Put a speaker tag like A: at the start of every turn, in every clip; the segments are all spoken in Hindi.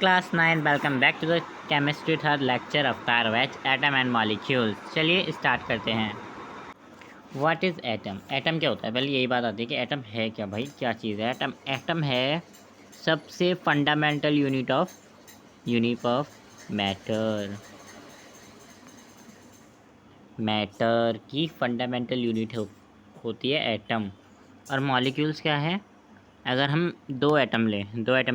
A: class 9, welcome back to the chemistry third lecture of Tarwatch atom and molecules। चलिए स्टार्ट करते हैं। What is atom? एटम क्या होता है? पहले यही बात आती है कि एटम है क्या भाई, क्या चीज़ है एटम? एटम है सबसे fundamental unit of matter. Matter की फंडामेंटल यूनिट होती है एटम। और मॉलिक्यूल्स क्या है? अगर हम दो एटम लें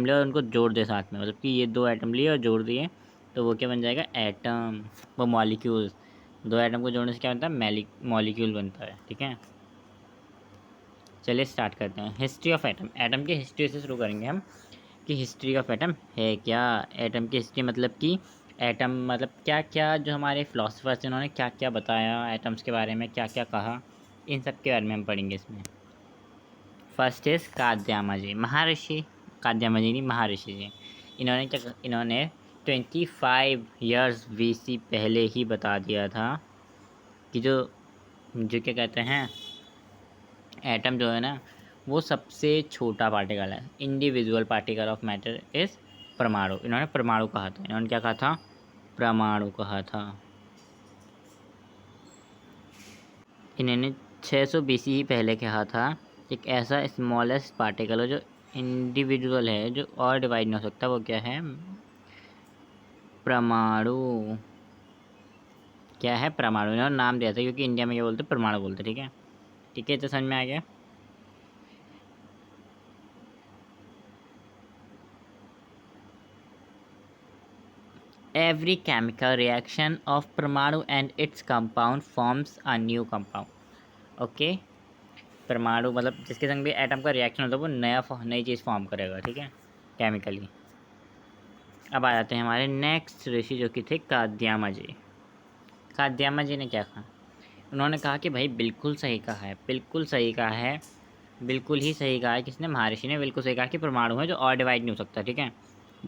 A: और उनको जोड़ दें साथ में, मतलब कि ये दो एटम लिए और जोड़ दिए तो वो क्या बन जाएगा? एटम। वो मॉलिक्यूल्स, दो एटम को जोड़ने से क्या बनता है? मॉलिक्यूल बनता है। ठीक है, चलिए स्टार्ट करते हैं। History of atom. एटम की हिस्ट्री से शुरू करेंगे हम कि हिस्ट्री ऑफ एटम है क्या। एटम की हिस्ट्री मतलब कि एटम मतलब क्या क्या, जो हमारे फिलोसफर्स जिन्होंने क्या क्या बताया एटम्स के बारे में, क्या क्या कहा, इन सब के बारे में हम पढ़ेंगे इसमें। फर्स्ट इज काद्यामा महर्षि। काद्यामा जी नहीं, महर्षि जी। इन्होंने 25 ईयर्स BC पहले ही बता दिया था कि जो जो क्या कहते हैं, एटम जो है ना वो सबसे छोटा पार्टिकल है। Individual particle of matter is परमाणु। इन्होंने परमाणु कहा था। इन्होंने क्या कहा था? परमाणु कहा था। इन्होंने 600 BC ही पहले कहा था एक ऐसा स्मॉलेस्ट पार्टिकल है जो इंडिविजुअल है, जो और डिवाइड नहीं हो सकता, वो क्या है? परमाणु। क्या है? परमाणु। इन्होंने नाम दिया था क्योंकि इंडिया में क्या बोलते? परमाणु बोलते। ठीक है, ठीक है, तो समझ में आ गया। एवरी केमिकल रिएक्शन ऑफ परमाणु and its compound forms a new compound. Okay, परमाणु मतलब जिसके संग भी एटम का रिएक्शन होता है वो नई चीज़ फॉर्म करेगा। ठीक है, केमिकली। अब आ जाते हैं हमारे नेक्स्ट ऋषि जो कि थे काद्यामा जी। काद्यामा जी ने क्या कहा? उन्होंने कहा कि भाई बिल्कुल सही कहा है, बिल्कुल सही कहा है, बिल्कुल ही सही कहा है। किसने? महर्षि ने बिल्कुल सही कहा कि परमाणु है जो और डिवाइड नहीं हो सकता। ठीक है,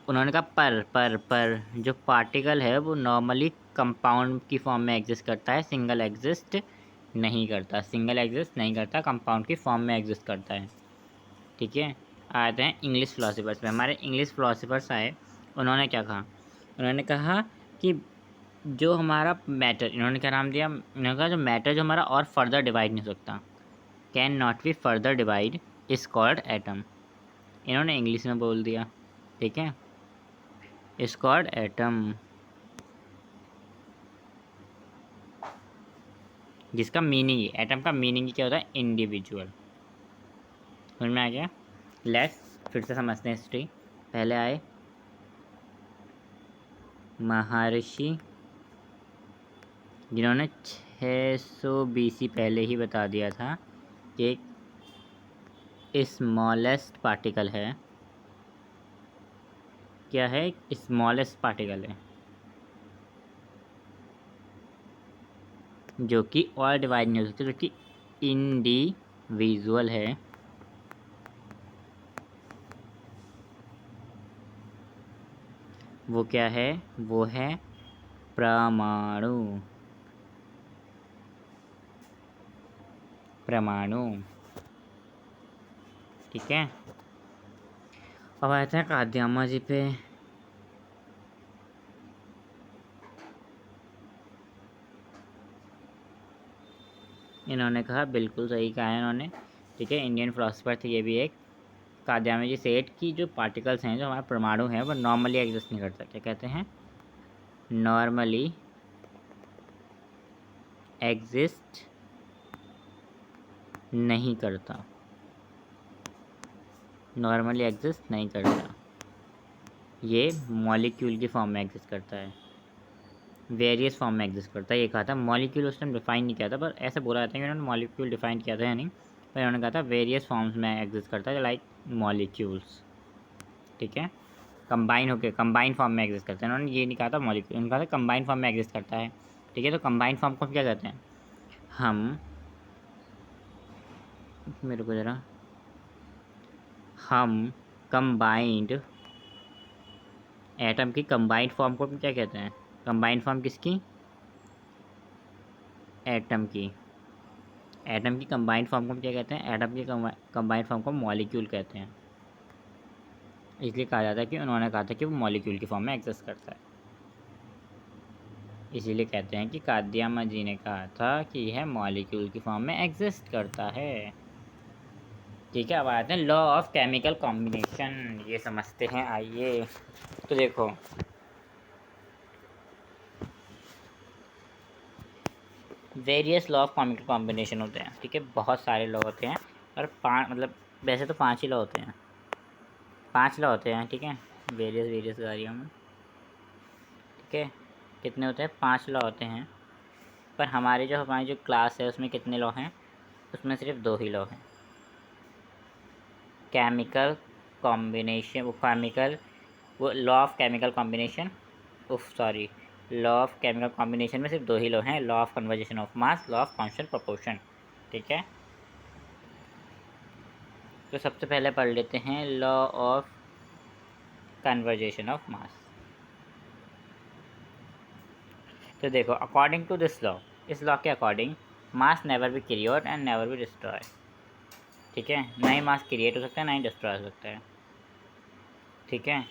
A: उन्होंने कहा पर जो पार्टिकल है वो नॉर्मली कंपाउंड की फॉर्म में एग्जिस्ट करता है, सिंगल एग्जिस्ट नहीं करता, कंपाउंड की फॉर्म में एग्जिस्ट करता है। ठीक है, आते हैं इंग्लिश फिलोसफर्स में। हमारे इंग्लिश फिलोसफर्स आए, उन्होंने क्या कहा? उन्होंने कहा कि जो हमारा मैटर, इन्होंने क्या नाम दिया? इन्होंने कहा जो मैटर जो हमारा और फर्दर डिवाइड नहीं हो सकता, can not be further divide, is called atom. इन्होंने इंग्लिश में बोल दिया। ठीक है, इज कॉल्ड एटम, जिसका मीनिंग ही, एटम का मीनिंग ही क्या होता है? इंडिविजुअल। समझ में आ गया? लेट्स फिर से समझते हैं हिस्ट्री। पहले आए महर्षि, जिन्होंने 600 BC पहले ही बता दिया था कि स्मॉलेस्ट पार्टिकल है। क्या है? स्मॉलेस्ट पार्टिकल है जो कि और डिवाइड नहीं हो सकता, जो कि इंडिविजुअल है। वो क्या है? वो है परमाणु। परमाणु। ठीक है, अब आते हैं काद्यामा जी पे। इन्होंने कहा, बिल्कुल सही कहा है इन्होंने। ठीक है, इंडियन फिलोसफर थे ये भी एक। काद्यामा जी सेठ की जो पार्टिकल्स हैं, जो हमारे परमाणु हैं, वो नॉर्मली एग्जिस्ट नहीं करता। क्या कहते हैं? नॉर्मली एग्जिस्ट नहीं करता। नॉर्मली एग्जिस्ट नहीं करता, ये मॉलिक्यूल की फॉर्म में एग्जिस्ट करता है, वेरियस फॉर्म में एग्जिस्ट करता है। ये कहा था। मॉलिक्यूल उस टाइम डिफाइन नहीं किया था, पर ऐसे बोला जाता है कि उन्होंने मॉलिक्यूल डिफाइन किया था या नहीं, पर उन्होंने कहा था वेरियस फॉर्म्स में एग्जिस्ट करता है, लाइक मॉलिक्यूल्स। ठीक है, कंबाइन होकर कंबाइन फॉर्म में एग्जिस्ट करता है। उन्होंने ये नहीं कहा था मॉलिक्यूल, उन्होंने कहा था कंबाइन फॉर्म में एग्जिस्ट करता है। ठीक है, तो कंबाइन फॉर्म को हम क्या कहते हैं? हम मेरे को ज़रा हम कंबाइंड एटम की कंबाइंड फॉर्म को हम क्या कहते हैं? कंबाइंड फॉर्म किसकी? एटम की। एटम की कंबाइंड फॉर्म को हम क्या कहते हैं? एटम की कंबाइंड फॉर्म को मॉलिक्यूल कहते हैं। इसलिए कहा जाता है कि उन्होंने कहा था कि वो मॉलिक्यूल की फॉर्म में एग्जिस्ट करता है। इसीलिए कहते हैं कि कादयामा जी ने कहा था कि यह मॉलिक्यूल की फॉर्म में एग्जिस्ट करता है। ठीक है, अब आते हैं लॉ ऑफ केमिकल कॉम्बिनेशन, ये समझते हैं। आइए, तो देखो various law of chemical combination होते हैं। ठीक है, बहुत सारे लॉ होते हैं और मतलब वैसे तो 5 ही लॉ होते हैं, 5 लॉ होते हैं। ठीक है, वेरियस कार्यों में। ठीक है, कितने होते हैं? 5 लॉ होते हैं। पर हमारी जो क्लास है उसमें कितने लॉ हैं? उसमें सिर्फ 2 ही लॉ हैं। केमिकल कॉम्बिनेशन, वो law of chemical combination, sorry, law of chemical combination में सिर्फ 2 ही लॉ हैं, law of conversation of mass, law of constant proportion. ठीक है, तो सबसे पहले पढ़ लेते हैं law of conversation of mass. तो देखो, अकॉर्डिंग टू दिस लॉ, इस लॉ के according mass never be create and never be destroy. ठीक है, ना ही मास क्रिएट हो सकता है, ना ही डिस्ट्रॉय हो सकता है। ठीक है,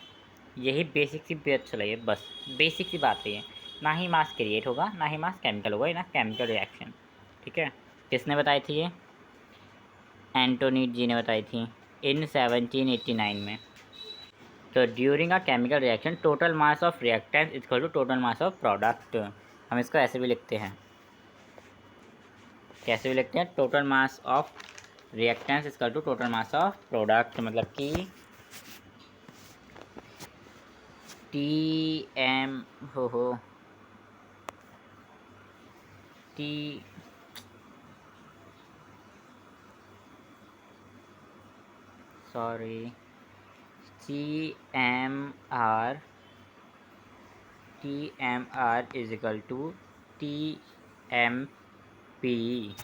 A: यही बेसिक सी बात चलाइए, बस बेसिक सी बात है ये। ना ही मास क्रिएट होगा, ना ही मास केमिकल होगा, ना केमिकल रिएक्शन। ठीक है, किसने बताई थी ये? एंटोनी जी ने बताई थी इन 1789 में। तो during a chemical reaction total mass of reactant is equal to total mass of product. हम इसको ऐसे भी लिखते हैं, कैसे भी लिखते हैं? Total mass of reactants is equal to total mass of product, मतलब कि टी एम हो T sorry T M R is equal to T M P,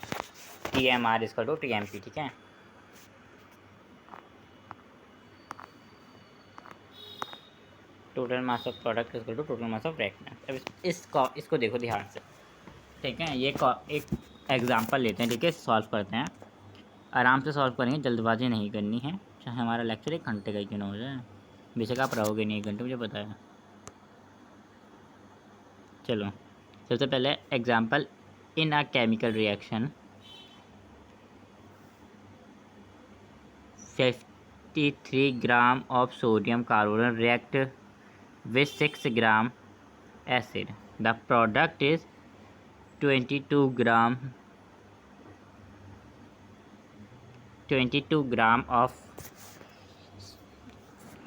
A: T M R is equal to T M P. ठीक है, total mass of product is equal to total mass of reactant. अब इसको देखो ध्यान से। ठीक है, ये एक एग्जांपल लेते हैं। ठीक है, सॉल्व करते हैं, आराम से सॉल्व करेंगे, जल्दबाजी नहीं करनी है, चाहे हमारा लेक्चर 1 घंटे का ही क्यों ना हो जाए। बेशक आप रहोगे नहीं 1 घंटे, मुझे पता है। चलो, सबसे पहले example, in a chemical reaction 53 gram of sodium carbonate react with 6 gram acid. The product is 22 gram of,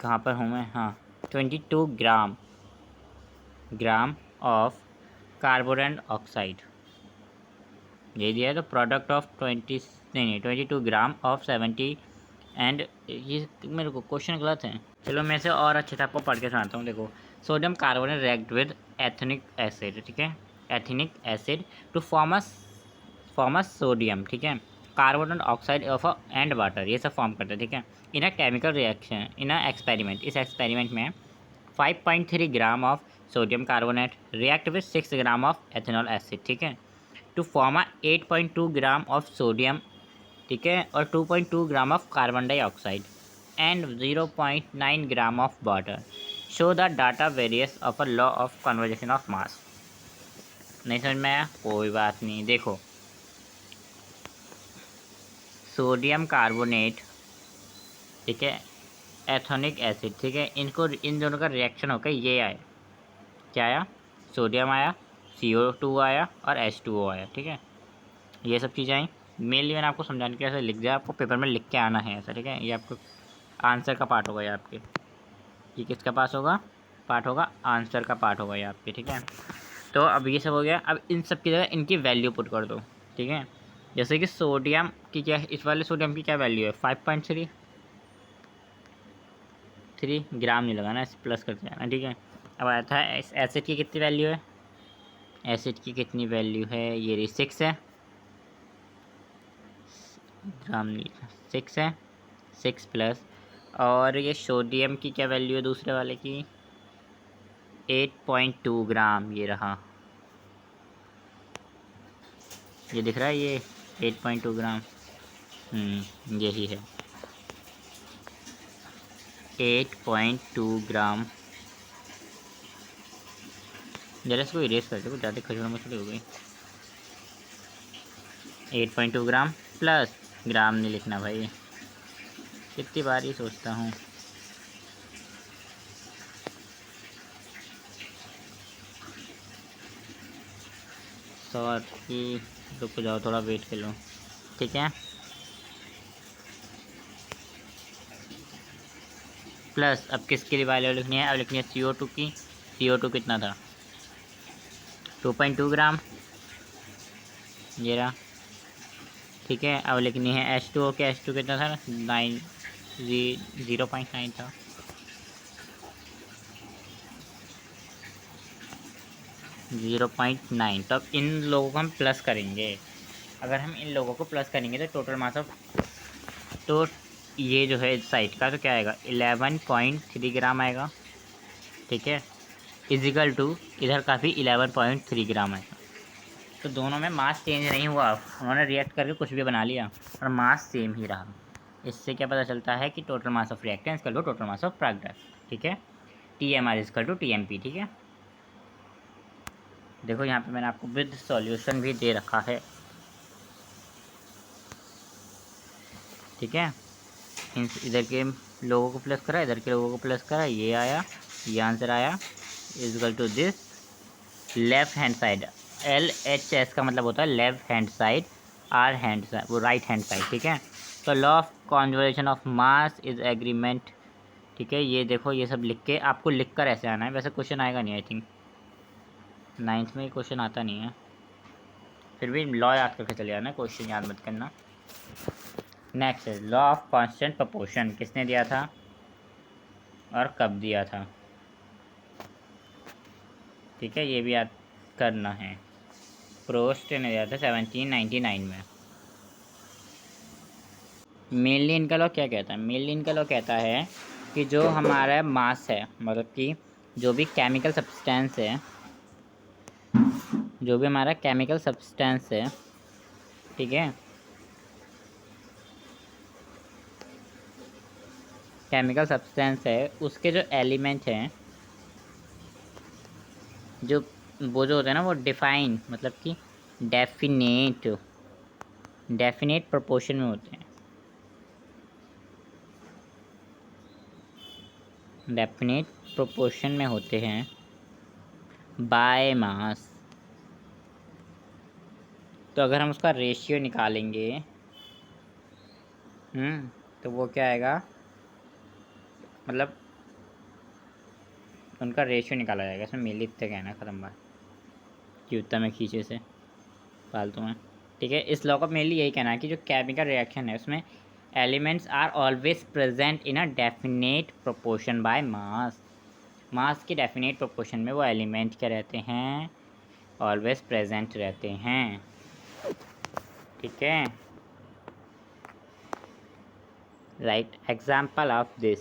A: कहाँ पर हूँ मैं? हाँ, 22 ग्राम ऑफ कार्बोनेट ऑक्साइड, ये दिया है। तो product of 22 gram of 70 and, ये मेरे को क्वेश्चन गलत है। चलो मैं इसे और अच्छे से आपको पढ़ के सुनाता हूँ। देखो, sodium carbonate react with ethanoic acid. ठीक है, ethanoic acid to form a sodium. ठीक है, carbonate oxide of and water, ये सब फॉर्म करते हैं। ठीक है, in a chemical reaction, in a experiment, इस एक्सपेरिमेंट में 5.3 gram of sodium carbonate react with 6 gram of ethanol acid. ठीक है, to form a 8.2 gram of sodium. ठीक है, और 2.2 gram of carbon dioxide and 0.9 gram of water. Show the data various of a law of conversation of mass. नहीं समझ में आया? कोई बात नहीं। देखो, सोडियम कार्बोनेट, ठीक है, एथोनिक एसिड, ठीक है, इन दोनों का रिएक्शन होकर ये आया, क्या आया? सोडियम आया, CO2 आया और H2O आया। ठीक है, ये सब चीज़ें आई। मेनली मैंने आपको समझाने के लिए ऐसे लिख दिया, आपको पेपर में लिख के आना है ऐसा। ठीक है, ये आपको आंसर का पार्ट होगा ये आपके, ये किसका पास होगा? पार्ट होगा, आंसर का पार्ट होगा ये आपके। ठीक है, तो अब ये सब हो गया। अब इन सब की जगह इनकी वैल्यू पुट कर दो। ठीक है, जैसे कि सोडियम की क्या, इस वाले सोडियम की क्या वैल्यू है? 5.3 ग्राम नहीं लगाना, इस प्लस करते जाना। ठीक है, अब आया था इस एसिड की कितनी वैल्यू है? एसिड की कितनी वैल्यू है? ये रही 6 है, ग्राम नहीं, 6 है, 6 प्लस, और ये सोडियम की क्या वैल्यू है दूसरे वाले की? 8.2 ग्राम, ये रहा, ये दिख रहा है ये 8.2 ग्राम, यही है। 8.2 ग्राम। जरा इसको इरेज कर दो, ज़्यादा खजूर मछली हो गई। 8.2 ग्राम प्लस, ग्राम नहीं लिखना भाई, कितनी बार ही सोचता हूँ। सॉरी, रुक जाओ थोड़ा वेट कर लो, ठीक है। प्लस अब किसके लिए वैल्यू लिखनी है, अब लिखनी है CO2 की। CO2 कितना था, 2.2 ग्राम, ये रहा, ठीक है। अब लिखनी है H2O के, H2 कितना था, 0.9 था। Zero point nine. तो अब इन लोगों को हम प्लस करेंगे। अगर हम इन लोगों को प्लस करेंगे तो टोटल मास ऑफ, तो ये जो है साइड का तो क्या आएगा, 11.3 ग्राम आएगा, ठीक है। इजिकल टू इधर का भी 11.3 ग्राम आएगा। तो दोनों में मास चेंज नहीं हुआ, उन्होंने रिएक्ट करके कुछ भी बना लिया और मास सेम ही रहा। इससे क्या पता चलता है कि टोटल मास ऑफ रिएक्टेंस कर लो टोटल मास ऑफ प्रोडक्ट, ठीक है। TMR इजकल टू TMP, ठीक है। देखो यहाँ पे मैंने आपको विद सॉल्यूशन भी दे रखा है, ठीक है। इधर के लोगों को प्लस करा, इधर के लोगों को प्लस करा, ये आया, ये आंसर आया, is equal to this left hand side. LHS का मतलब होता है left hand side, R hand side, वो राइट हैंड साइड, ठीक है। तो law of conservation of mass is agreement, ठीक है। ये देखो, ये सब लिख के आपको लिख कर ऐसे आना है, वैसे क्वेश्चन आएगा नहीं, आई थिंक 9th में क्वेश्चन आता नहीं है, फिर भी लॉ याद करके चले जाना, क्वेश्चन याद मत करना। नेक्स्ट है लॉ ऑफ कांस्टेंट प्रोपोर्शन, किसने दिया था और कब दिया था, ठीक है। ये भी याद करना है। प्रोस्ट ने दिया था 1799 में। मेनली इनका लॉ क्या कहता है, मेनली इनका लॉ कहता है कि जो हमारा मास है, मतलब कि जो भी केमिकल सब्सटेंस है, जो भी हमारा केमिकल सब्सटेंस है, ठीक है, केमिकल सब्सटेंस है, उसके जो एलिमेंट हैं, जो वो जो होते हैं ना, वो डिफाइन, मतलब कि डेफिनेट प्रोपोर्शन में होते हैं, डेफिनेट प्रोपोर्शन में होते हैं बाय मास। तो अगर हम उसका रेशियो निकालेंगे, तो वो क्या आएगा, मतलब उनका रेशियो निकाला जाएगा, इसमें मिली इतने कहना ख़त्म बात, क्योंकि में खींचे से फालतू में, ठीक है। इस लॉ का मेनली यही कहना है कि जो केमिकल रिएक्शन है उसमें elements are always present in a definite proportion by mass. Mass की डेफिनेट प्रोपोर्शन में वो एलिमेंट क्या रहते हैं, ऑलवेज प्रेजेंट रहते हैं, ठीक है। Right example of this,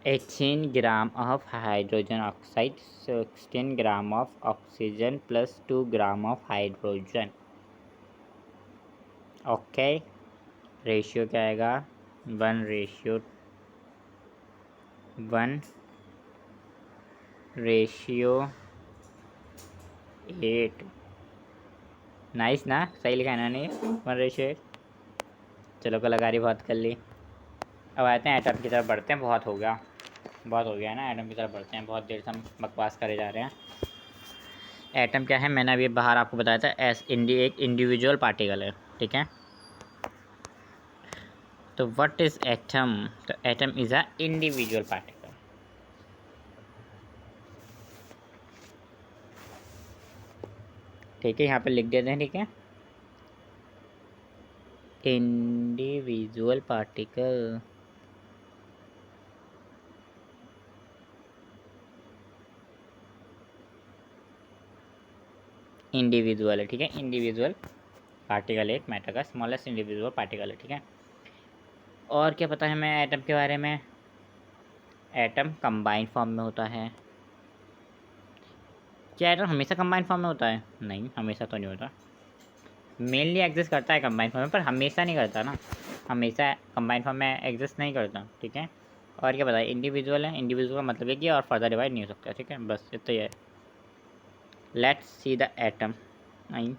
A: eighteen gram of hydrogen oxide, 16 gram of oxygen plus 2 gram of hydrogen, okay. Ratio क्या आएगा, 1:8। नाइस ना, सही लिखा है ना, नहीं 1:8। चलो कलाकारी बहुत कर ली। अब आते हैं एटम की तरफ बढ़ते हैं, बहुत हो गया ना, एटम की तरफ बढ़ते हैं, बहुत देर से हम बकवास करे जा रहे हैं। एटम क्या है, मैंने अभी बाहर आपको बताया था, एक इंडिविजुअल पार्टिकल है, ठीक है। तो व्हाट इज़ एटम, तो atom is a individual particle, ठीक है। यहाँ पे लिख देते हैं, ठीक है, इंडिविजुअल पार्टिकल, इंडिविजुअल है, ठीक है। इंडिविजुअल पार्टिकल एक मैटर का स्मॉलेस्ट इंडिविजुअल पार्टिकल है, ठीक है। और क्या पता है हमें एटम के बारे में, एटम कंबाइंड फॉर्म में होता है, क्या एटम हमेशा कंबाइंड फॉर्म में होता है? नहीं, हमेशा तो नहीं होता। मेनली एग्जिस्ट करता है कंबाइंड फॉर्म में, पर हमेशा नहीं करता ना, हमेशा कंबाइंड फॉर्म में एग्जिस्ट नहीं करता। ठीक है, और क्या बताया, इंडिविजुअल है, इंडिविजुअल का मतलब है कि और फर्दर डिवाइड नहीं हो सकता। ठीक है, बस इतना ही है। Let's see the atom. नहीं,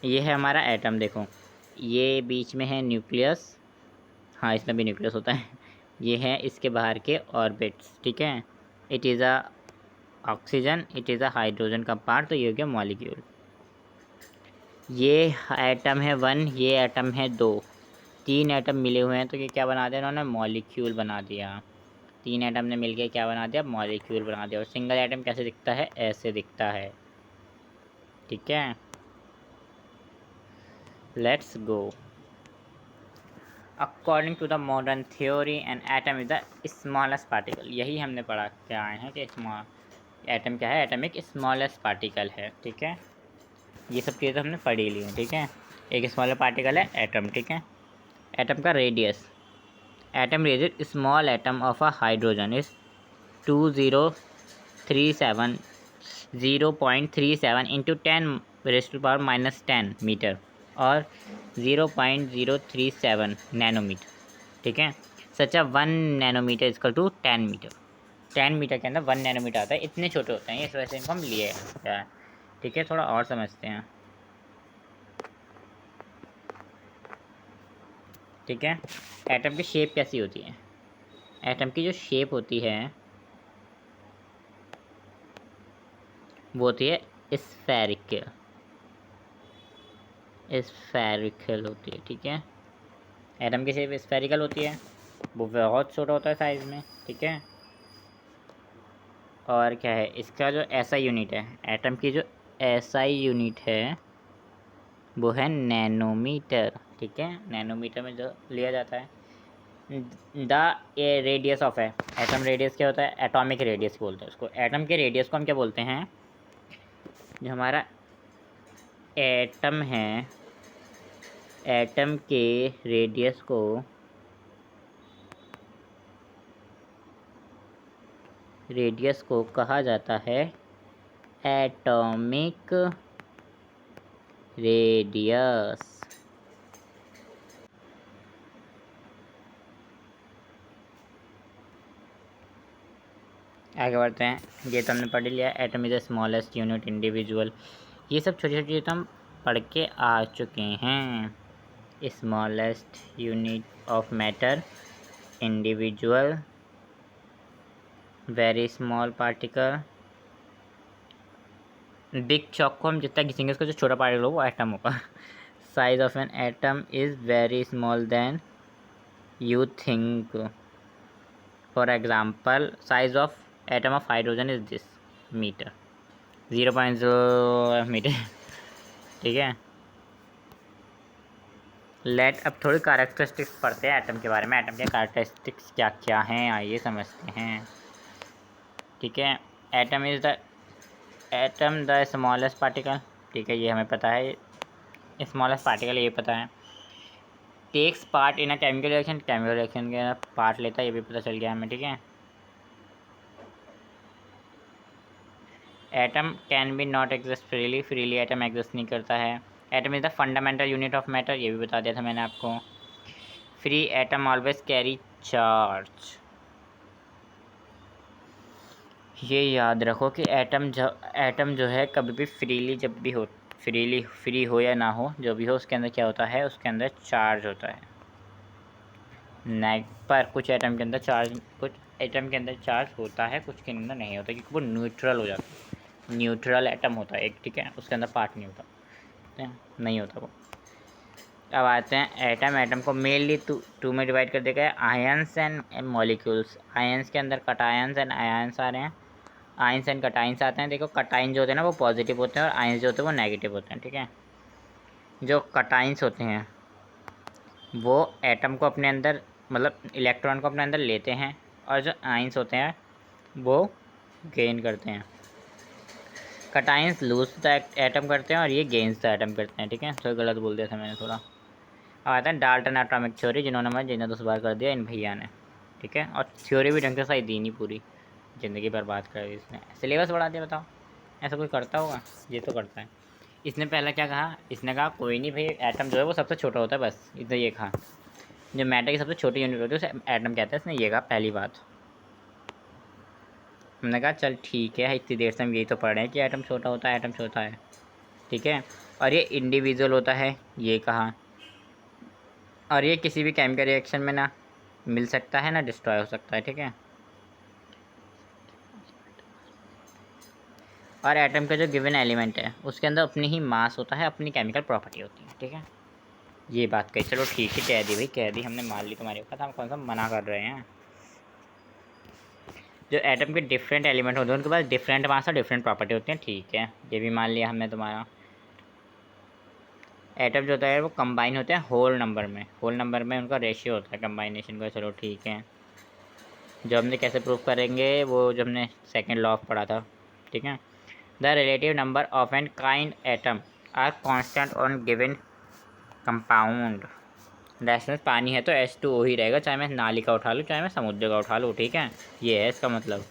A: ये है हमारा एटम। देखो, ये बीच में है न्यूक्लियस, हाँ इसमें भी न्यूक्लियस होता है। ये है इसके बाहर के ऑर्बिट्स। ठीक है, it is a oxygen, it is a hydrogen का पार्ट, तो ये हो गया मॉलिक्यूल। ये एटम है 1, ये एटम है 2, 3 एटम मिले हुए हैं, तो ये क्या बना दिया इन्होंने? मॉलिक्यूल बना दिया। 3 एटम ने मिलके क्या बना दिया? मॉलिक्यूल बना दिया। और सिंगल एटम कैसे दिखता है? ऐसे दिखता है। ठीक है, let's go. According to the modern theory an atom is the smallest particle. यही हमने पढ़ा क्या आए हैं कि एटम क्या है? एटम एक स्मॉलेस्ट पार्टिकल है। ठीक है, ये सब चीज़ें हमने पढ़ी ली हैं। ठीक है, एक स्मॉलर पार्टिकल है एटम। ठीक है, एटम का radius, atom radius small atom of a hydrogen is 2037 0.37 into 10⁻⁻10 metre और 0.037 नैनोमीटर। ठीक है, such 1 nanometre is equal to 10 metre. 10 metre के अंदर 1 नैनोमीटर आता है, इतने छोटे होते हैं, इस वजह से इनको हम लिए हैं। ठीक है, थोड़ा और समझते हैं। ठीक है, एटम की शेप कैसी होती है? एटम की जो शेप होती है वो होती है स्फेरिकल, स्फेरिकल होती है। ठीक है, एटम की शेप स्फेरिकल होती है, वो बहुत छोटा होता है साइज़ में। ठीक है, और क्या है इसका जो एसआई यूनिट है, एटम की जो एसआई यूनिट है वो है नैनोमीटर। ठीक है, नैनोमीटर में जो लिया जाता है। द रेडियस ऑफ है, एटम रेडियस क्या होता है? एटॉमिक रेडियस बोलते हैं उसको। एटम के रेडियस को हम क्या बोलते हैं? जो हमारा एटम है, एटम के रेडियस को कहा जाता है एटॉमिक रेडियस। आगे बढ़ते हैं। ये तो हमने पढ़ लिया, atom is the smallest unit individual. ये सब छोटी छोटी चीज़ें हम पढ़ के आ चुके हैं। Smallest unit of matter, individual, very small particle. Big chalk को हम जितना घिसेंगे उसका जो छोटा पार्टिकल हो वो एटम होगा। Size of an atom is very small then you think. For example, size of atom of hydrogen is this metre, 0.0 metre. ठीक है, अब थोड़ी कैरेक्टरिस्टिक्स पढ़ते हैं एटम के बारे में। एटम के कैरेक्टरिस्टिक्स क्या क्या हैं आइए समझते हैं। ठीक है, एटम द स्मॉलेस्ट पार्टिकल। ठीक है, ये हमें पता है, स्मॉलेस्ट पार्टिकल ये पता है। Takes part in a chemical reaction, chemical reaction के पार्ट लेता है, ये भी पता चल गया हमें। ठीक है, atom can be not exist freely, freely atom exist नहीं करता है। Atom is the fundamental unit of matter, ये भी बता दिया था मैंने आपको। Free atom always carry charge, ये याद रखो कि एटम जो है कभी भी फ्री हो या ना हो, जो भी हो उसके अंदर क्या होता है? उसके अंदर चार्ज होता है। पर कुछ एटम के अंदर चार्ज होता है, कुछ के अंदर नहीं होता, क्योंकि वो न्यूट्रल हो जाता है। न्यूट्रल एटम होता है एक। ठीक है, उसके अंदर पार्ट नहीं होता, नहीं होता वो। अब आते हैं एटम को मेनली टू में डिवाइड कर देगा, आयंस एंड मॉलिक्यूल्स। आयंस के अंदर कटायंस एंड आयंस आ रहे हैं, आयंस एंड कटाइंस आते हैं। देखो, कटाइन जो होते हैं ना वो पॉजिटिव होते हैं और आयंस जो होते हैं वो नेगेटिव होते हैं। ठीक है, जो कटाइंस होते हैं वो एटम को अपने अंदर, मतलब इलेक्ट्रॉन को अपने अंदर लेते हैं, और जो आयंस होते हैं वो गेन करते हैं। कटाइंस लूज द एटम करते हैं और ये गेन्स द एटम करते हैं। ठीक है, तो गलत बोल दिया था मैंने थोड़ा। अब आता है डाल्टन एटॉमिक थ्योरी, जिन्होंने मुझे 2 बार कर दिया इन भैया ने। ठीक है, और थ्योरी भी ढंग से सही दी नहीं पूरी। ज़िंदगी बर्बाद कर दी इसने, सिलेबस बढ़ा दिया। बताओ ऐसा कोई करता होगा? ये तो करता है। इसने पहला क्या कहा? इसने कहा कोई नहीं भाई, एटम जो है वो सबसे छोटा होता है, बस इतना ये कहा। जो मैटर की सबसे छोटी यूनिट होती है उसे एटम कहते हैं, इसने ये कहा पहली बात। हमने कहा चल ठीक है, इतनी देर से हम यही तो पढ़ रहे हैं कि एटम छोटा होता है, एटम छोटा है, ठीक है। और ये इंडिविजुअल होता है, ये कहा। और ये किसी भी केमिकल रिएक्शन में ना मिल सकता है ना डिस्ट्रॉय हो सकता है, ठीक है। और एटम का जो गिवन एलिमेंट है उसके अंदर अपनी ही मास होता है, अपनी केमिकल प्रॉपर्टी होती है, ठीक है। ये बात कही, चलो ठीक है, कह दी भाई, कह दी, हमने मान ली तुम्हारी बात, हम कौन सा मना कर रहे हैं। जो एटम के डिफरेंट एलिमेंट होते हैं उनके पास डिफरेंट मास और डिफरेंट प्रॉपर्टी होती हैं, ठीक है, ये भी मान लिया हमने तुम्हारा। एटम जो होता है वो कंबाइन होते हैं होल नंबर में, होल नंबर में उनका रेशियो होता है कंबाइनेशन का, चलो ठीक है। जो हमने कैसे प्रूव करेंगे, वो जो हमने सेकेंड लॉ ऑफ पढ़ा था, ठीक है। The relative number of and kind atom are constant on given compound. Rational पानी है तो H2O ही रहेगा, चाहे मैं नाली का उठा लूँ चाहे मैं समुद्र का उठा लूँ, ठीक है। ये है इसका मतलब,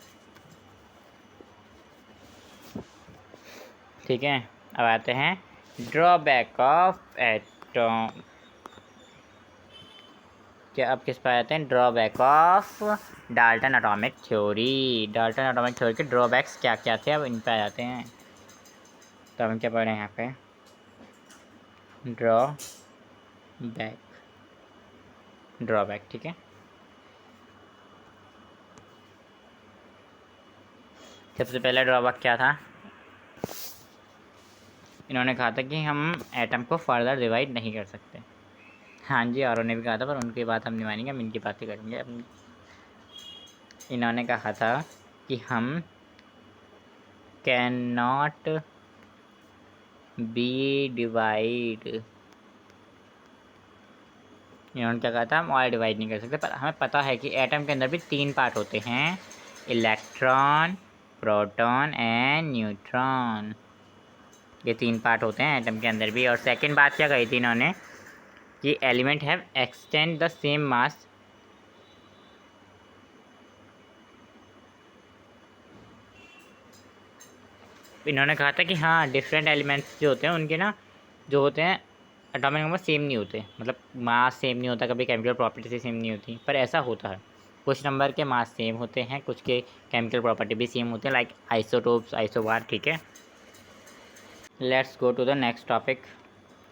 A: ठीक है। अब आते हैं ड्रॉबैक ऑफ एटम। क्या अब किस पर आते हैं? Drawback of Dalton atomic theory. Dalton atomic theory के ड्रॉबैक्स क्या क्या थे, अब इन पर आ जाते हैं। तो हम क्या पढ़ रहे हैं यहाँ पे? ड्रॉबैक, ठीक है। सबसे पहला ड्रॉबैक क्या था? इन्होंने कहा था कि हम एटम को फर्दर डिवाइड नहीं कर सकते। हाँ जी, और ने भी कहा था, पर उनकी बात हम नहीं मानेंगे, हम इनकी बातें करेंगे। इन्होंने कहा था कि हम कैन नॉट बी डिवाइड। इन्होंने क्या कहा था? हम और डिवाइड नहीं कर सकते, पर हमें पता है कि एटम के अंदर भी 3 पार्ट होते हैं, इलेक्ट्रॉन, प्रोटॉन एंड न्यूट्रॉन। ये 3 पार्ट होते हैं एटम के अंदर भी। और सेकंड बात क्या कही थी इन्होंने? कि element have extend the same mass. इन्होंने कहा था कि हाँ, डिफरेंट एलिमेंट्स जो होते हैं उनके ना जो होते हैं एटॉमिक नंबर सेम नहीं होते, मतलब मास सेम नहीं होता, कभी केमिकल प्रॉपर्टी से सेम नहीं होती, पर ऐसा होता है कुछ नंबर के मास सेम होते हैं, कुछ के केमिकल प्रॉपर्टी भी सेम होते हैं, लाइक आइसोटोप्स, आइसोबार, ठीक है। Let's go to the next topic,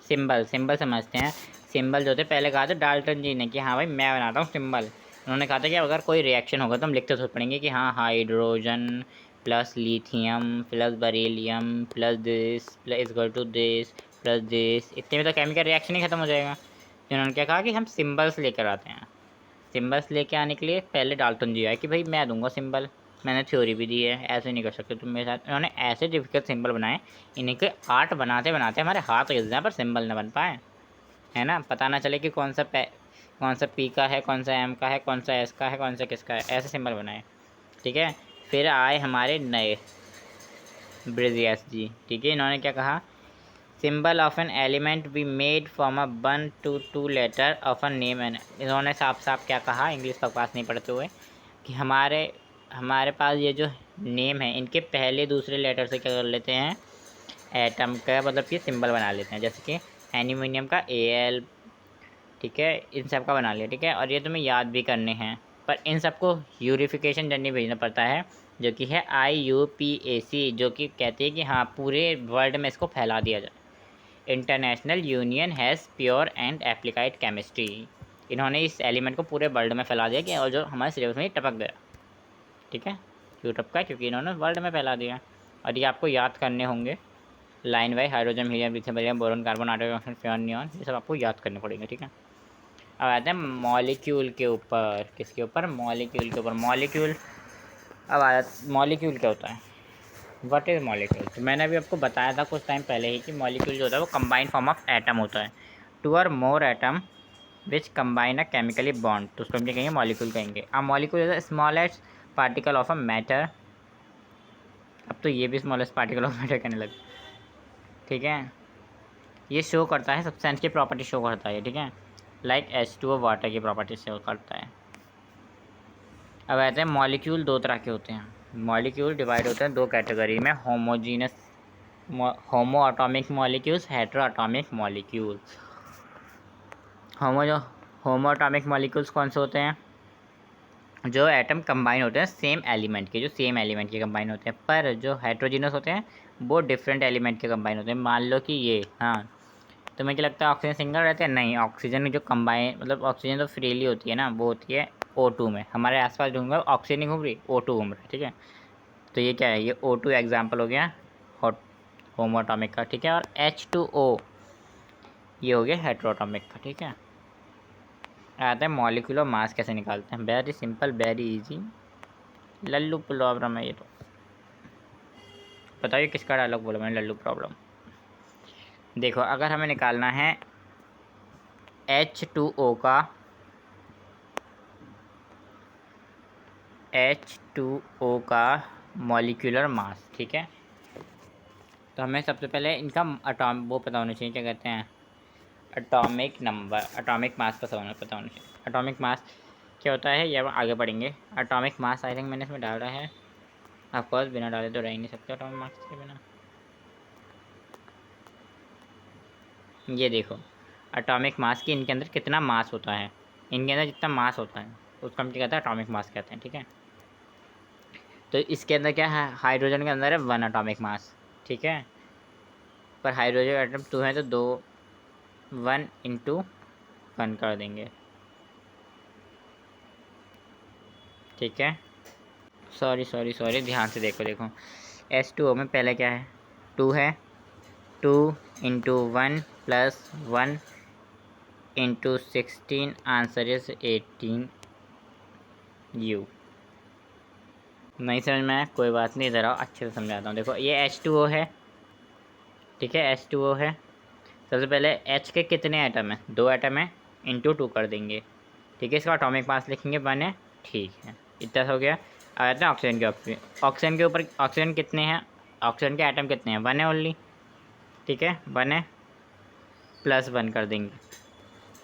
A: symbol. Symbol समझते हैं। सिंबल जो होते पहले कहा था डाल्टन जी ने कि हाँ भाई मैं बनाता हूँ सिंबल। उन्होंने कहा था कि अगर कोई रिएक्शन होगा तो हम लिखते थोड़ी पड़ेंगे कि हाँ hydrogen plus lithium plus beryllium plus this plus equal to this plus this, इतने में तो केमिकल रिएक्शन ही खत्म हो जाएगा। तो उन्होंने क्या कहा कि हम सिंबल्स लेकर आते हैं। सिंबल्स लेके आने के लिए पहले डाल्टन जी आए कि भाई मैं दूंगा सिंबल, मैंने थ्योरी भी दी है, ऐसे नहीं कर सकते तुम मेरे साथ। उन्होंने ऐसे डिफिकल्ट सिंबल बनाए, इन्हीं के आर्ट बनाते बनाते हमारे हाथ गिर जाए पर सिंबल न बन पाए, है ना। पता ना चले कि कौन सा पी का है, कौन सा एम का है, कौन सा एस का है, कौन सा किसका है, ऐसे सिंबल बनाए, ठीक है। फिर आए हमारे नए ब्रिजियस जी, ठीक है। इन्होंने क्या कहा? Symbol of an element be made from a 1 to 2 letter of a name an. इन्होंने साफ साफ क्या कहा, इंग्लिश बकवास नहीं पढ़ते हुए, कि हमारे हमारे पास ये जो नेम है इनके पहले दूसरे लेटर से क्या कर लेते हैं, एटम का मतलब कि सिंबल बना लेते हैं। जैसे कि एल्यूमिनियम का Al, ठीक है, इन सब का बना लिया, ठीक है। और ये तुम्हें याद भी करने हैं, पर इन सबको यूरिफिकेशन जर्नी भेजना पड़ता है, जो कि है IUPAC, जो कि कहती है कि हाँ पूरे वर्ल्ड में इसको फैला दिया जाए। International union has pure and applied chemistry. इन्होंने इस एलिमेंट को पूरे वर्ल्ड में फैला दिया कि और जो हमारे सिलेबस में टपक गया, ठीक है। क्यों टपका? क्योंकि इन्होंने वर्ल्ड में फैला दिया। और ये आपको याद करने होंगे, line wise hydrogen, helium, lithium, beryllium, boron, carbon, argon, oxygen, fluorine, neon, ये सब आपको याद करने पड़ेंगे, ठीक है। अब आते हैं मॉलिक्यूल के ऊपर। किसके ऊपर? मॉलिक्यूल के ऊपर। मॉलिक्यूल, अब आया मॉलिक्यूल क्या होता है, व्हाट इज़ मॉलिक्यूल। तो मैंने अभी आपको बताया था कुछ टाइम पहले ही कि मॉलिक्यूल जो होता है वो कंबाइंड फॉर्म ऑफ एटम होता है, 2 or more atom which combine a chemically bond, तो उसको हम क्या कहेंगे? मॉलिक्यूल कहेंगे। अब molecule is the smallest particle of a matter. अब तो ये भी स्मॉलेस्ट पार्टिकल ऑफ मैटर कहने लगे, ठीक है। ये शो करता है सब्सटेंस की प्रॉपर्टी शो करता है, ठीक है, लाइक H2O वाटर की प्रॉपर्टी शो करता है। अब आते हैं मॉलिक्यूल 2 तरह के होते हैं, मॉलिक्यूल डिवाइड होते हैं दो कैटेगरी में, होमोजीनस होमो atomic molecules, hetero atomic molecules. होमो एटॉमिक मॉलिक्यूल्स कौन से होते हैं? जो एटम कंबाइन होते हैं सेम एलिमेंट के, जो सेम एलिमेंट के कंबाइन होते हैं। पर जो हेट्रोजीनस होते हैं वो डिफरेंट एलिमेंट के कंबाइन होते हैं। मान लो कि ये, हाँ, तो मुझे लगता है ऑक्सीजन सिंगल रहते हैं? नहीं, ऑक्सीजन जो कंबाइन, मतलब ऑक्सीजन तो फ्रीली होती है ना, वो होती है O2 में। हमारे आसपास ढूंढूंगा ऑक्सीजन नहीं घूम रही, O2 घूम रहा है, ठीक है। तो ये क्या है? ये O2 एग्जाम्पल हो गया हॉट होमो एटॉमिक का, ठीक है। और H2O ये हो गया हेट्रोएटॉमिक का, ठीक है। आते हैं मॉलिक्यूलर मास कैसे निकालते हैं। Very simple, very easy, Lallu problem है ये तो। बताइए किसका डायलॉग बोला मैंने, लल्लू प्रॉब्लम। देखो, अगर हमें निकालना है H2O का, H2O का मॉलिक्यूलर मास, ठीक है, तो हमें सबसे पहले इनका वो पता होना चाहिए, क्या कहते हैं, एटॉमिक नंबर, एटॉमिक मास पता होना चाहिए। एटॉमिक मास क्या होता है ये अब आगे पढ़ेंगे। एटॉमिक मास आई थिंक मैंने इसमें डाला है, ऑफकोर्स बिना डाले तो रह ही नहीं सकते एटॉमिक मास के बिना। ये देखो, एटॉमिक मास की इनके अंदर कितना मास होता है, इनके अंदर जितना मास होता है उसको हम क्या कहते हैं, एटॉमिक मास कहते हैं, ठीक है। तो इसके अंदर क्या है, हाइड्रोजन के अंदर है 1 एटॉमिक मास, ठीक है। पर हाइड्रोजन एटम 2 है तो 2 1 इंटू 1 कर देंगे, ठीक है। सॉरी ध्यान से देखो H2O में पहले क्या है, 2 है, 2 into 1 plus 1 into 16, answer is 18 U। नहीं समझ में आया, कोई बात नहीं, ज़रा अच्छे से समझाता हूँ। देखो ये H2O है, ठीक है, H2O है। सबसे पहले H के कितने एटम हैं, 2 एटम है, इंटू 2 कर देंगे, ठीक है। इसका एटॉमिक मास लिखेंगे 1 है, ठीक है, इतना हो गया। अब आते हैं ऑक्सीजन के ऑक्सीजन के ऊपर, ऑक्सीजन कितने हैं, ऑक्सीजन के एटम कितने हैं, 1 है ओनली, ठीक है, 1 है, प्लस 1 कर देंगे,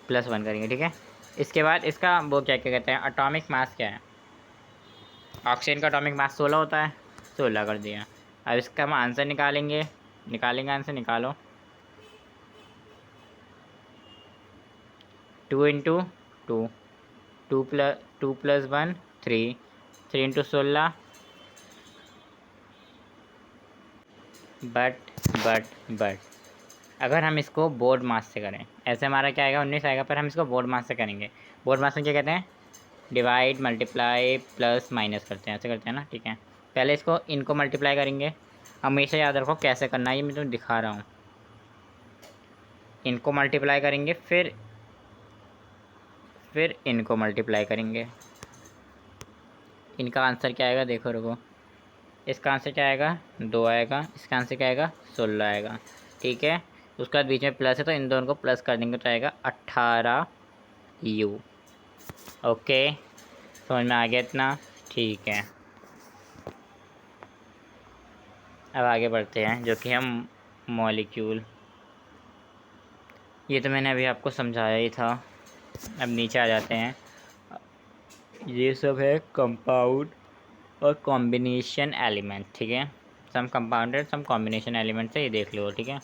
A: प्लस 1 करेंगे, ठीक है। इसके बाद इसका वो क्या क्या कहते हैं, एटॉमिक मास क्या है, ऑक्सीजन का एटॉमिक मास 16 होता है, 16 कर दिया। अब इसका हम आंसर निकालेंगे, आंसर निकालो। 2 इंटू 2, 2 प्लस 1 3, 3 इंटू 16, बट अगर हम इसको बोर्ड मास से करें, ऐसे हमारा क्या आएगा, 19 आएगा, पर हम इसको बोर्ड मास से करेंगे। बोर्ड मास में क्या कहते हैं, डिवाइड मल्टीप्लाई प्लस माइनस करते हैं, ऐसे करते हैं ना, ठीक है। पहले इसको इनको मल्टीप्लाई करेंगे, हमेशा याद रखो कैसे करना है, ये मैं तुम्हें दिखा रहा हूँ। इनको मल्टीप्लाई करेंगे, फिर इनको मल्टीप्लाई करेंगे। इनका आंसर क्या आएगा, देखो रुको, इसका आंसर क्या आएगा, 2 आएगा, इसका आंसर क्या आएगा, 16 आएगा, ठीक है। उसके बाद बीच में प्लस है तो इन दोनों को प्लस कर देंगे तो आएगा 18 U। ओके, समझ में आ गया इतना, ठीक है। अब आगे बढ़ते हैं, जो कि हम मॉलिक्यूल, ये तो मैंने अभी आपको समझाया ही था। अब नीचे आ जाते हैं, ये सब है कंपाउंड और कॉम्बिनेशन एलिमेंट, ठीक है। Some compounded some combination element से ये देख लो, ठीक है।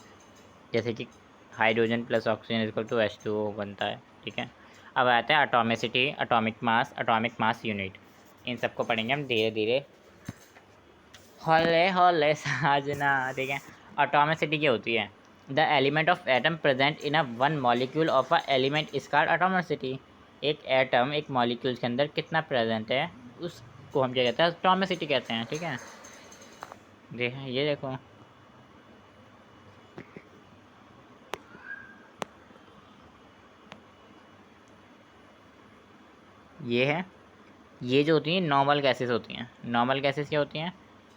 A: जैसे कि hydrogen plus oxygen equal to H2O बनता है, ठीक है। अब आता है एटॉमिसिटी, एटॉमिक मास यूनिट, इन सबको पढ़ेंगे हम धीरे धीरे, हौले साजना, ठीक है। एटॉमिसिटी क्या होती है, the element of atom present in a one molecule of a element is called atomicity. एक एटम एक मॉलिक्यूल के अंदर कितना प्रेजेंट है उसको हम क्या कहते हैं, एटॉमिसिटी कहते हैं, ठीक है। ये देखो, ये है, ये जो होती हैं नॉर्मल गैसेस होती हैं। नॉर्मल गैसेस क्या होती हैं,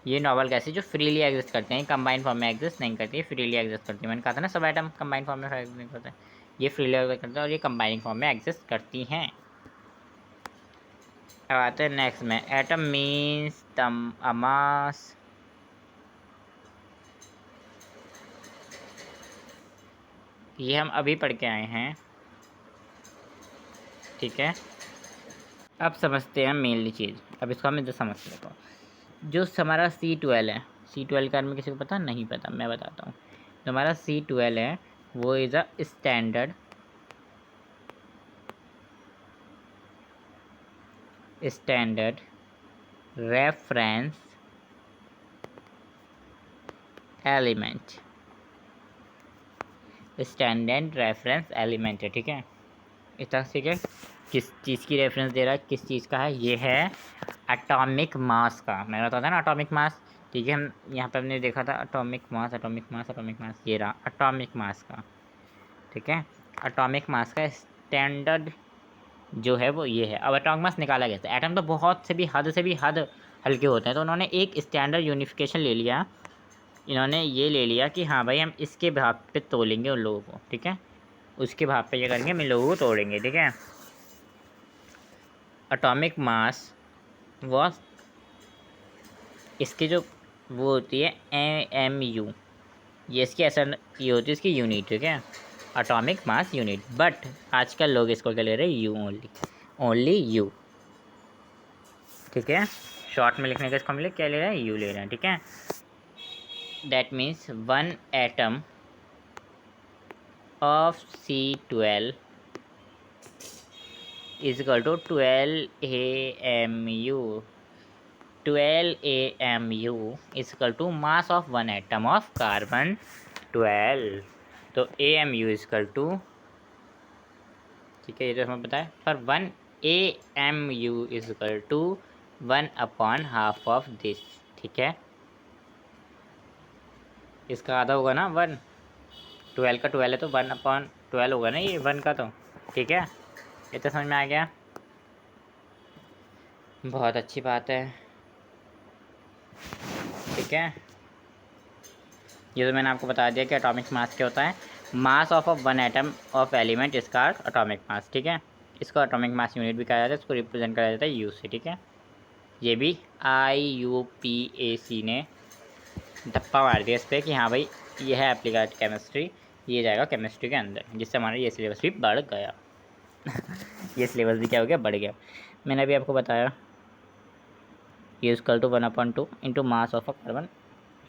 A: ये नॉर्मल गैसेस जो फ्रीली एग्जिस्ट करते हैं, कंबाइंड फॉर्म में एग्जिस्ट नहीं करती है, फ्रीली एग्जिस्ट करती है। मैंने कहा था ना सब एटम कंबाइंड फॉर्म में एग्जिस्ट नहीं करते, ये फ्रीली एग्जिस्ट करते हैं और ये कंबाइनिंग फॉर्म में एग्जिस्ट करती हैं। अब आते हैं नेक्स्ट में, एटम मीन्स द मास, ये हम अभी पढ़ के आए हैं, ठीक है। अब समझते हैं मेनली चीज़, अब इसको हम इधर समझते हैं। जो हमारा C12 है, C12 का में किसी को पता नहीं पता, मैं बताता हूँ। तो हमारा C12 है वो is a standard reference element, standard reference element है, ठीक है। इस तरह से किस चीज़ की रेफरेंस दे रहा है, किस चीज़ का है, ये है एटॉमिक मास का। मैंने बताया था ना एटॉमिक मास, ठीक है। हम यहाँ पर हमने देखा था एटॉमिक मास, ये रहा एटॉमिक मास का, ठीक है। एटॉमिक मास का स्टैंडर्ड जो है वो ये है। अब एटॉमिक मास निकाला गया था, एटम तो बहुत से भी हद हल्के होते हैं, तो उन्होंने एक स्टैंडर्ड यूनिफिकेशन ले लिया। इन्होंने ये ले लिया कि हाँ भाई हम इसके भाव पे तोलेंगे उन लोगों को, ठीक है। उसके भाव पे ये करेंगे, हम इन लोगों को तोड़ेंगे, ठीक है। एटॉमिक मास वॉज, इसकी जो वो होती है AMU, ये इसकी असर ये होती है इसकी यूनिट, ठीक है। एटॉमिक मास यूनिट, बट आजकल लोग इसको क्या ले रहे हैं, यू ओनली यू, ठीक है। शॉर्ट में लिखने का इसको हम लोग क्या ले रहे हैं, यू ले रहे हैं, ठीक है। That means 1 atom of C12 is equal to 12 AMU, 12 AMU is equal to mass of 1 atom of carbon 12। तो AMU इज इक्वल टू, ठीक है, ये तो हमें पता है, पर 1 AMU is equal to 1/2 of this, ठीक है। इसका आधा होगा ना 1, 12 का 12 है तो 1/12 होगा ना ये 1 का, तो ठीक है। ये तो समझ में आ गया, बहुत अच्छी बात है, ठीक है। ये तो मैंने आपको बता दिया कि एटॉमिक मास क्या होता है। मास ऑफ 1 एटम ऑफ एलिमेंट इसका एटॉमिक मास, ठीक है। इसको एटॉमिक मास यूनिट भी कहा जाता है, इसको रिप्रेजेंट करा जाता है यू से, ठीक है। ये भी IUPAC ने धप्पा मार दिया इस पर कि हाँ भाई ये है एप्लीकेड केमिस्ट्री, ये जाएगा केमिस्ट्री के अंदर, जिससे हमारा ये सिलेबस भी बढ़ गया ये सिलेबस भी क्या हो गया, बढ़ गया। मैंने अभी आपको बताया ये equal to 1/2 into mass of a carbon,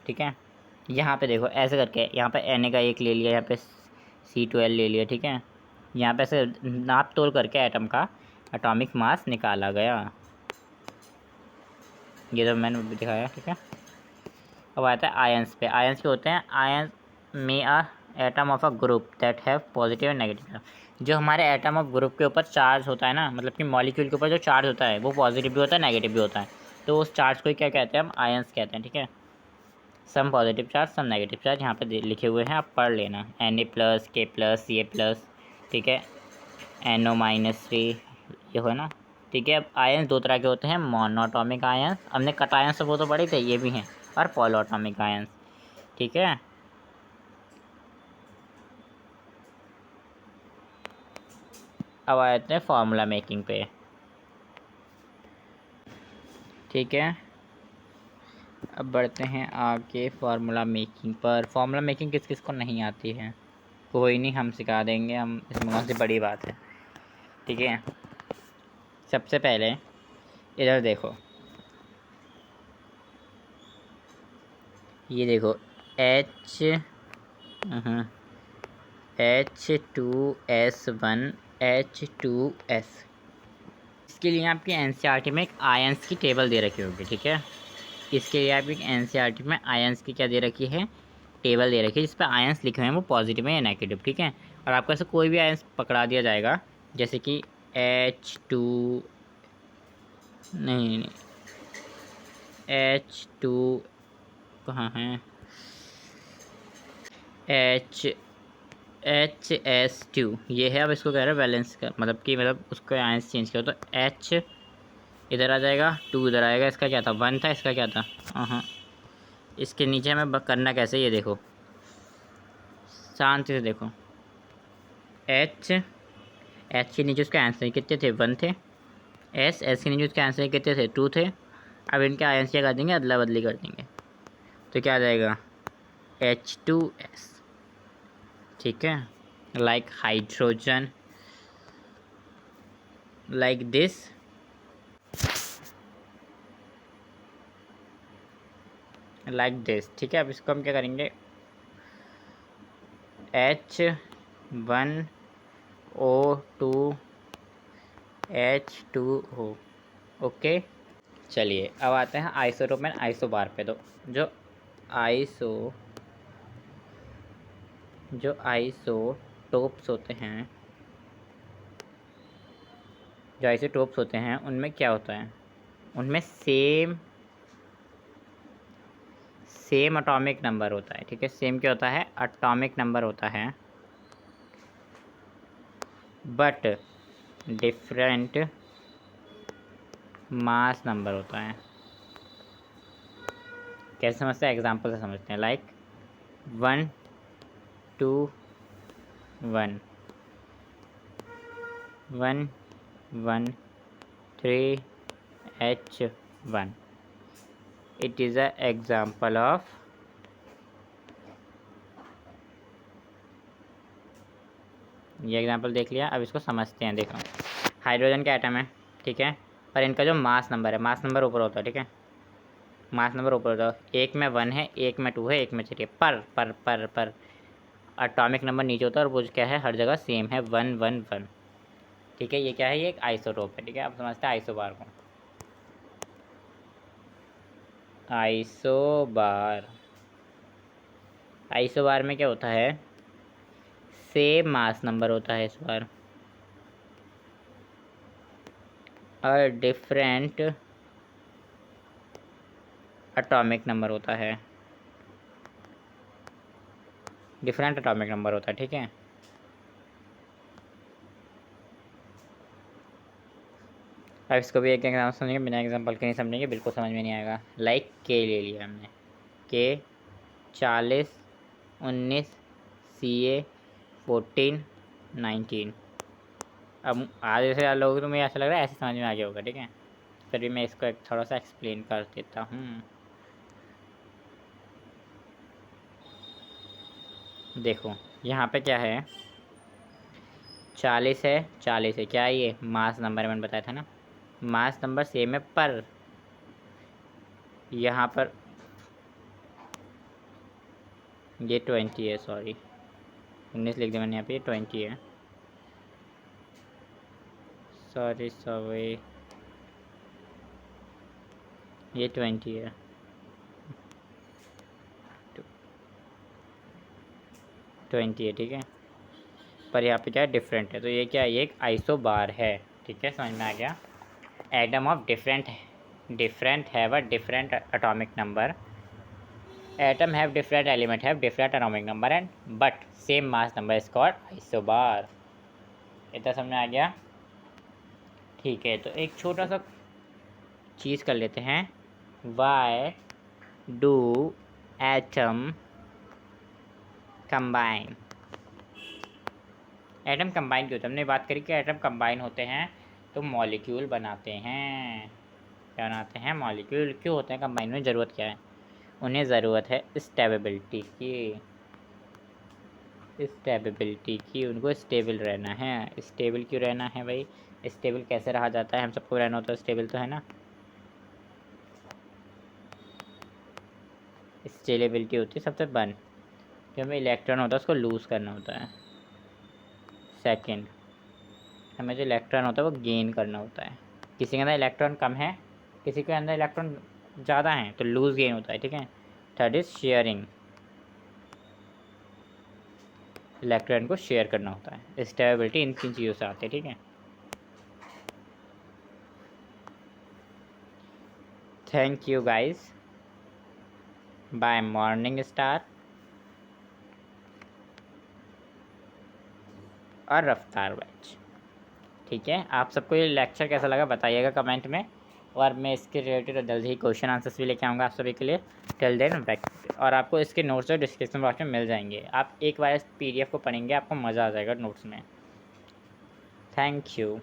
A: ठीक है। यहाँ पे देखो ऐसे करके, यहाँ पे Na का 1 ले लिया, यहाँ पे C12 ले लिया, ठीक है। यहाँ पे ऐसे नाप तोल करके एटम का एटॉमिक मास निकाला गया, ये तो मैंने दिखाया, ठीक है। अब आता है आयंस पे। आयंस क्या होते हैं, आयंस में a atom of a group that have positive and negative. जो हमारे एटम ऑफ ग्रुप के ऊपर चार्ज होता है ना, मतलब कि मॉलिक्यूल के ऊपर जो चार्ज होता है वो पॉजिटिव भी होता है, नेगेटिव भी होता है, तो उस चार्ज को क्या कहते हैं, हम आयंस कहते हैं, ठीक है। Some positive charge, some negative charge यहाँ पे लिखे हुए हैं, आप पढ़ लेना, Na+, K+, Ca+, ठीक है, NO-3 ये हो ना, ठीक है। अब आयंस दो तरह के होते हैं, मोनोटॉमिक आयंस, हमने कट आयंस वो तो पढ़े थे, ये भी हैं, और पॉलीएटॉमिक आयंस, ठीक है। अब आ जाते हैं फार्मूला मेकिंग पे, ठीक है। अब बढ़ते हैं आगे फार्मूला मेकिंग पर। फार्मूला मेकिंग किस किस को नहीं आती है, कोई नहीं, हम सिखा देंगे, हम इसमें कौन सी बड़ी बात है, ठीक है। सबसे पहले इधर देखो, ये देखो H2S1 H2S, इसके लिए आपकी NCERT में एक आयंस की टेबल दे रखी होगी, ठीक है। इसके लिए आपकी NCERT में आयंस की क्या दे रखी है, टेबल दे रखी है, जिस पर आयंस लिखे हुए हैं वो पॉजिटिव है या नेगेटिव, ठीक है। और आपको ऐसे कोई भी आयंस पकड़ा दिया जाएगा, जैसे कि H2 नहीं H2 कहाँ है, HS2 ये है। अब इसको कह रहे हैं बैलेंस का, मतलब कि उसको आयंस चेंज करो, तो H इधर आ जाएगा, 2 इधर आएगा। इसका क्या था, 1 था, इसका क्या था, हाँ। इसके नीचे हमें करना कैसे, ये देखो शांति से देखो, H के नीचे उसके आंसर कितने थे, 1 थे। S के नीचे उसके आंसर कितने थे, 2 थे। अब इनके आयंस क्या कर देंगे, अदला बदली कर देंगे, तो क्या आ जाएगा H2S, ठीक है। Like hydrogen, like this, like this, ठीक है। अब इसको हम क्या करेंगे, H1O2H2O, ओके। चलिए अब आते हैं आइसोटोप एंड आइसोबार पे। तो जो आइसोटोप्स होते हैं उनमें क्या होता है, उनमें सेम एटॉमिक नंबर होता है, ठीक है। सेम क्या होता है, एटॉमिक नंबर होता है, बट डिफरेंट मास नंबर होता है। कैसे समझते हैं, एग्जांपल से समझते हैं। Like 1 2 1 1 1 3 H1, it is a example of ये एग्जांपल देख लिया। अब इसको समझते हैं। देखो, हाइड्रोजन का एटम है, ठीक है, पर इनका जो मास नंबर है, मास नंबर ऊपर होता है, ठीक है, मास नंबर ऊपर होता है। एक में 1 है, एक में 2 है, एक में 3 है, पर एटॉमिक नंबर नीचे होता है, और वो क्या है, हर जगह सेम है, 1 1 1, ठीक है। ये क्या है, ये एक आइसोटोप है, ठीक है। अब समझते हैं आइसोबार को। आइसोबार में क्या होता है, सेम मास नंबर होता है इस बार, और डिफरेंट एटॉमिक नंबर होता है, डिफरेंट एटॉमिक नंबर होता है, ठीक है। अब इसको भी एक एग्जाम्पल समझेंगे, बिना एग्जाम्पल के नहीं समझेंगे, बिल्कुल समझ में नहीं आएगा। लाइक के ले लिया हमने, के 40 19 CA 14 19। अब आधे से ज़्यादा लोग तो मुझे ऐसा लग रहा है ऐसे समझ में आ गया होगा, ठीक है। फिर भी मैं इसको एक थोड़ा सा एक्सप्लेन कर देता हूँ। देखो यहाँ पे क्या है, 40 है, 40 है, क्या है ये, मास नंबर मैंने बताया था ना, मास नंबर सेम है, पर यहाँ पर ये 20 है, सॉरी 19 लिख दिया मैंने, यहाँ पे 20 है, सॉरी ये 20 है, 20 है, ठीक है। पर यहाँ पे क्या है, डिफरेंट है, तो ये क्या है, ये एक आइसोबार है, ठीक है, समझ में आ गया। Atom of different have a different atomic number, atom have different element have different atomic number and but same mass number is called isobar. इतना समझ में आ गया, ठीक है। तो एक छोटा सा चीज़ कर लेते हैं, why do atom combine. Atom combine क्यों होते हैं, हमने बात करी कि एटम कंबाइन होते हैं तो मॉलिक्यूल बनाते हैं, क्या बनाते हैं, मॉलिक्यूल। क्यों होते हैं कंबाइन में, ज़रूरत क्या है, उन्हें ज़रूरत है स्टेबिलिटी की, उनको स्टेबल रहना है। स्टेबल क्यों रहना है भाई, स्टेबल कैसे रहा जाता है, हम सबको रहना होता है स्टेबल, तो है ना। स्टेबिलिटी होती है सबसे वन, जो हमें इलेक्ट्रॉन होता है उसको लूज़ करना होता है। सेकंड, हमें जो इलेक्ट्रॉन होता है वो गेन करना होता है। किसी के अंदर इलेक्ट्रॉन कम है, किसी के अंदर इलेक्ट्रॉन ज़्यादा है, तो लूज़ गेन होता है, ठीक है। थर्ड इज शेयरिंग, इलेक्ट्रॉन को शेयर करना होता है। स्टेबिलिटी इन 3 चीज़ों से आती है, ठीक है। Thank you guys, bye morning star और रफ्तार बैच, ठीक है। आप सबको ये लेक्चर कैसा लगा बताइएगा कमेंट में, और मैं इसके रिलेटेड जल्द ही क्वेश्चन आंसर्स भी लेके आऊँगा आप सभी के लिए। टिल देन बैक, और आपको इसके नोट्स जो डिस्क्रिप्शन बॉक्स में मिल जाएंगे। आप एक बार इस PDF को पढ़ेंगे, आपको मज़ा आ जाएगा नोट्स में। Thank you.